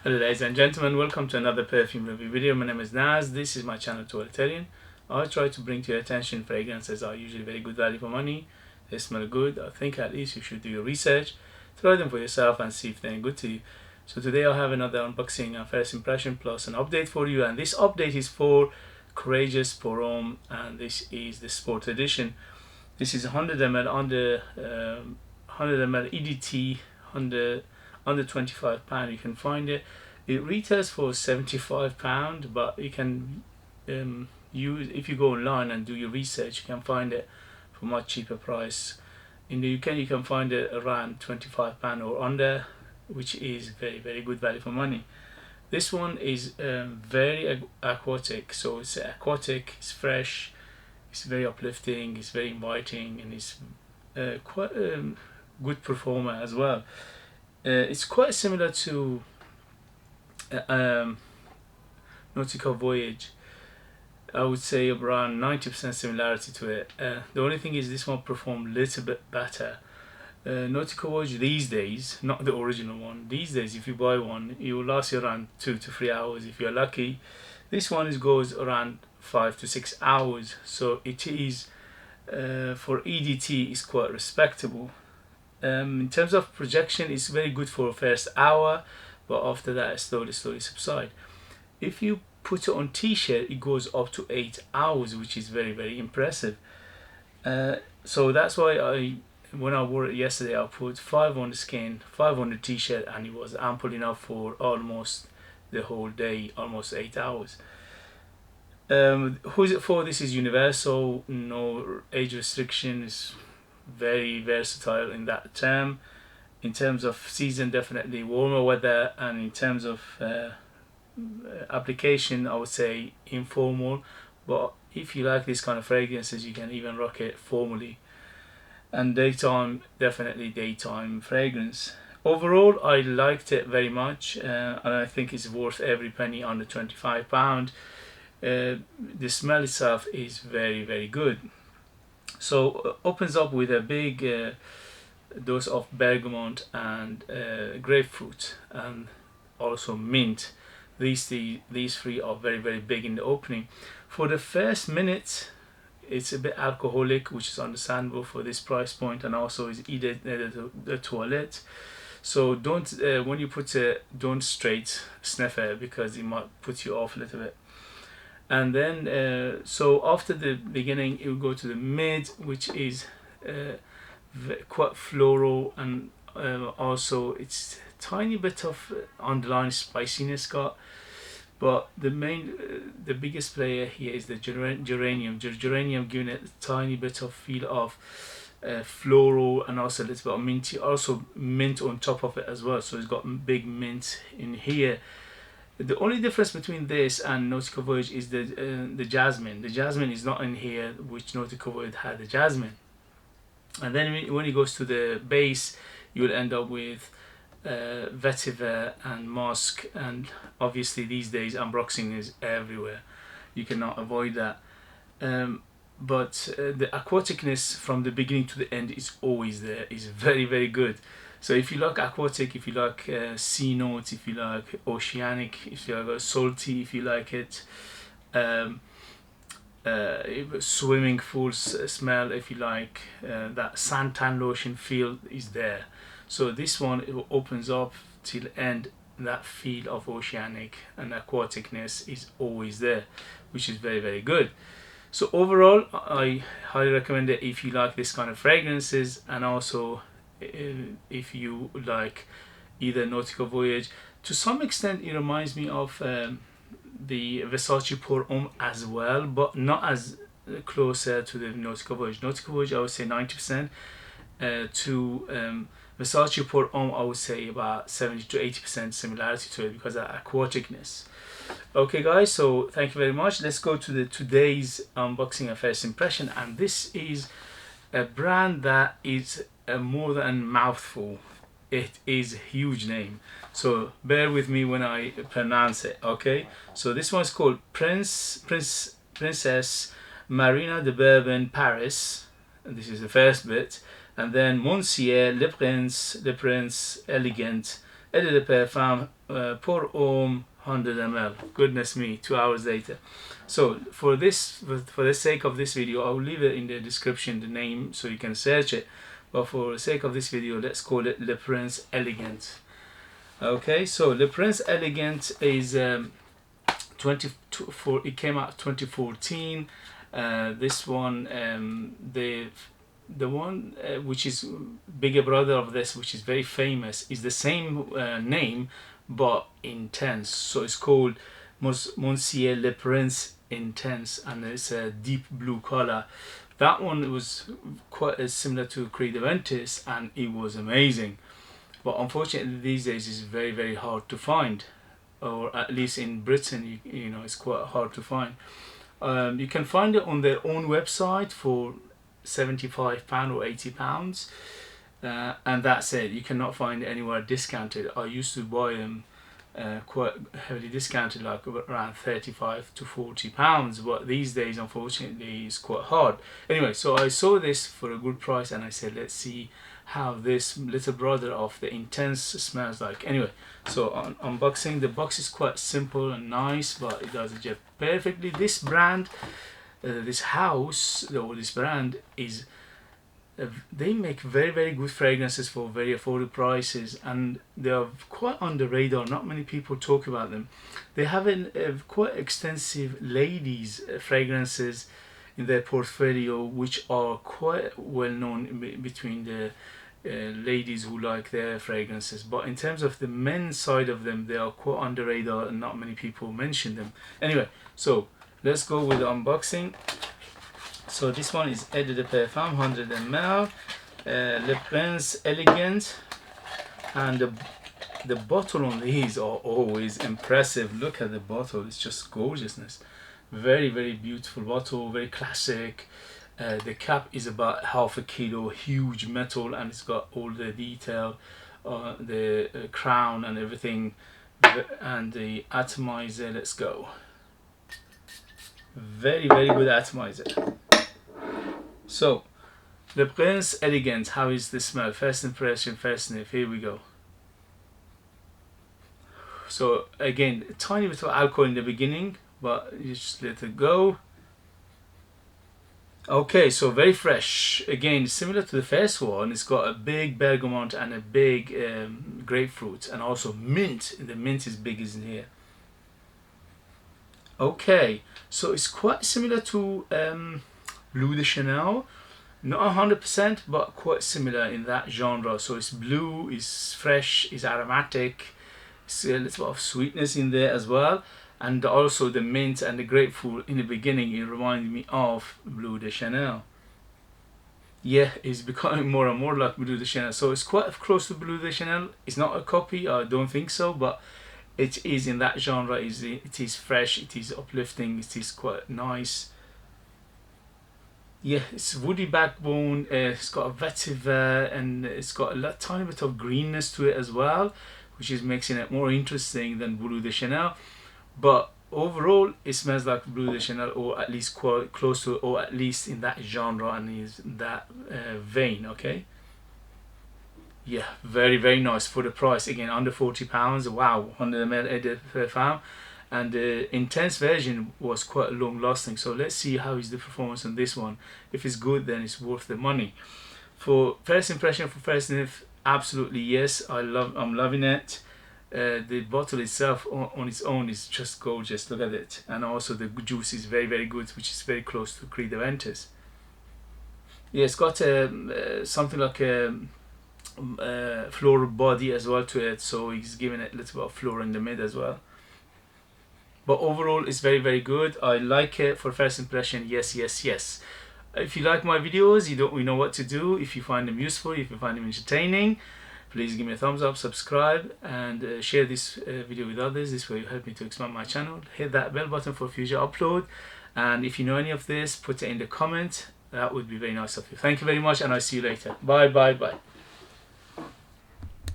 Hello ladies and gentlemen, welcome to another perfume review video. My name is Naz, this is my channel Toiletterian. I try to bring to your attention fragrances are usually very good value for money. They smell good. I think at least you should do your research, try them for yourself and see if they're good to you. So today I have another unboxing and first impression plus an update for you, and this update is for Courrèges Homme, and this is the sport edition. This is 100 ml under 100 ml EDT under £25. You can find it. It retails for £75, but you can use, if you go online and do your research, you can find it for much cheaper price. In the UK you can find it around £25 or under, which is very good value for money. This one is very aquatic, so it's aquatic, it's fresh, it's very uplifting, it's very inviting, and it's quite good performer as well. It's quite similar to Nautical Voyage. I would say around 90% similarity to it. The only thing is this one performed a little bit better. Nautical Voyage these days, not the original one, these days if you buy one, it will last you around 2 to 3 hours if you're lucky. This one goes around 5 to 6 hours, so it is for EDT is quite respectable. In terms of projection, it's very good for the first hour, but after that it slowly subside. If you put it on t-shirt, it goes up to 8 hours, which is very impressive. So that's why when I wore it yesterday, I put 5 on the skin, 5 on the t-shirt, and it was ample enough for almost the whole day, almost 8 hours. Who is it for? This is universal, no age restrictions. Very versatile in that term. In terms of season, definitely warmer weather, and in terms of application, I would say informal, but if you like this kind of fragrances, you can even rock it formally. And daytime, definitely daytime fragrance. Overall, I liked it very much, and I think it's worth every penny under £25. The smell itself is very good. So opens up with a big dose of bergamot and grapefruit, and also mint. These three are very big in the opening. For the first minute, it's a bit alcoholic, which is understandable for this price point, and also is either the toilet. So don't when you put it, don't straight sniff it, because it might put you off a little bit. And then so after the beginning, it will go to the mid, which is quite floral, and also it's tiny bit of underlying spiciness got. But the biggest player here is the geranium. Geranium giving it a tiny bit of feel of floral, and also a little bit of minty, also mint on top of it as well. So it's got big mint in here. The only difference between this and Nautical Voyage is the jasmine. The jasmine is not in here, which Nautical Voyage had the jasmine. And then when it goes to the base, you'll end up with vetiver and musk, and obviously these days unboxing is everywhere. You cannot avoid that. But the aquaticness from the beginning to the end is always there. It's very good. So if you like aquatic, if you like sea notes, if you like oceanic, if you like salty, if you like it swimming pool smell, if you like that suntan lotion feel, is there. So this one, it opens up till end, that feel of oceanic and aquaticness is always there, which is very good. So overall, I highly recommend it if you like this kind of fragrances, and also if you like either Nautical Voyage. To some extent it reminds me of the Versace Pour Homme as well, but not as closer to the Nautical Voyage. Nautical Voyage I would say 90%, to Versace Pour Homme I would say about 70 to 80% similarity to it, because of aquaticness. Okay guys, so thank you very much. Let's go to the today's unboxing and first impression, and this is a brand that is more than mouthful. It is a huge name, so bear with me when I pronounce it. Okay, so this one's called Princess Marina De Bourbon Paris, and this is the first bit, and then Monsieur le Prince Elegant Eau de Parfum pour Homme 100 ml. Goodness me, 2 hours later. So for the sake of this video, I'll leave it in the description, the name, so you can search it. But for the sake of this video, let's call it Le Prince Elegant. Okay, so Le Prince Elegant is it came out 2014. This one, the one which is bigger brother of this, which is very famous, is the same name but intense. So it's called Monsieur Le Prince Intense, and it's a deep blue color. That one was quite similar to Creed Aventus, and it was amazing. But unfortunately these days it's very, very hard to find, or at least in Britain, you know, it's quite hard to find. You can find it on their own website for £75 or £80, and that's it. You cannot find it anywhere discounted. I used to buy them quite heavily discounted, like around £35 to £40, but these days unfortunately it's quite hard. Anyway, so I saw this for a good price and I said, let's see how this little brother of the Intense smells like. Anyway, so on unboxing, the box is quite simple and nice, but it does the job perfectly. This brand, this house, or this brand is they make very, very good fragrances for very affordable prices, and they are quite on the radar. Not many people talk about them. They have quite extensive ladies fragrances in their portfolio, which are quite well known between the ladies who like their fragrances. But in terms of the men's side of them, they are quite on the radar and not many people mention them. Anyway, so let's go with the unboxing. So this one is Eau de Perfume 100 ml, Le Prince Elegant, and the bottle on these are always impressive. Look at the bottle, it's just gorgeousness. Very, very beautiful bottle, very classic. The cap is about half a kilo, huge metal, and it's got all the detail, the crown and everything, and the atomizer. Let's go. Very, very good atomizer. So, Le Prince Elegant, how is the smell? First impression, first sniff, here we go. So again, a tiny bit of alcohol in the beginning, but you just let it go. Okay, so very fresh. Again, similar to the first one, it's got a big bergamot and a big grapefruit, and also mint. The mint is big, isn't here? Okay, so it's quite similar to Bleu de Chanel, not 100%, but quite similar in that genre. So it's blue, it's fresh, it's aromatic, it's a little bit of sweetness in there as well, and also the mint and the grapefruit in the beginning. It reminded me of Bleu de Chanel. Yeah, it's becoming more and more like Bleu de Chanel. So it's quite close to Bleu de Chanel. It's not a copy, I don't think so, but it is in that genre. It is fresh, it is uplifting, it is quite nice. Yeah, it's woody backbone, it's got a vetiver, and it's got a tiny bit of greenness to it as well, which is making it more interesting than Bleu de Chanel. But overall, it smells like Bleu de Chanel, or at least quite close to it, or at least in that genre and is that vein, okay? Yeah, very, very nice for the price. Again, under £40. Wow, 100 ml Eau de Perfume. And the Intense version was quite long lasting. So let's see how is the performance on this one. If it's good, then it's worth the money. For first impression, for first sniff, absolutely yes. I'm loving it. The bottle itself on its own is just gorgeous. Look at it. And also the juice is very, very good, which is very close to Creed Aventus. Yeah, it's got something like a floral body as well to it, so he's giving it a little bit of floral in the mid as well. But overall, it's very, very good. I like it for first impression. Yes, yes, yes. If you like my videos, you know what to do. If you find them useful, if you find them entertaining, please give me a thumbs up, subscribe, and share this video with others. This way you help me to expand my channel. Hit that bell button for future upload. And if you know any of this, put it in the comment. That would be very nice of you. Thank you very much, and I'll see you later. Bye, bye, bye.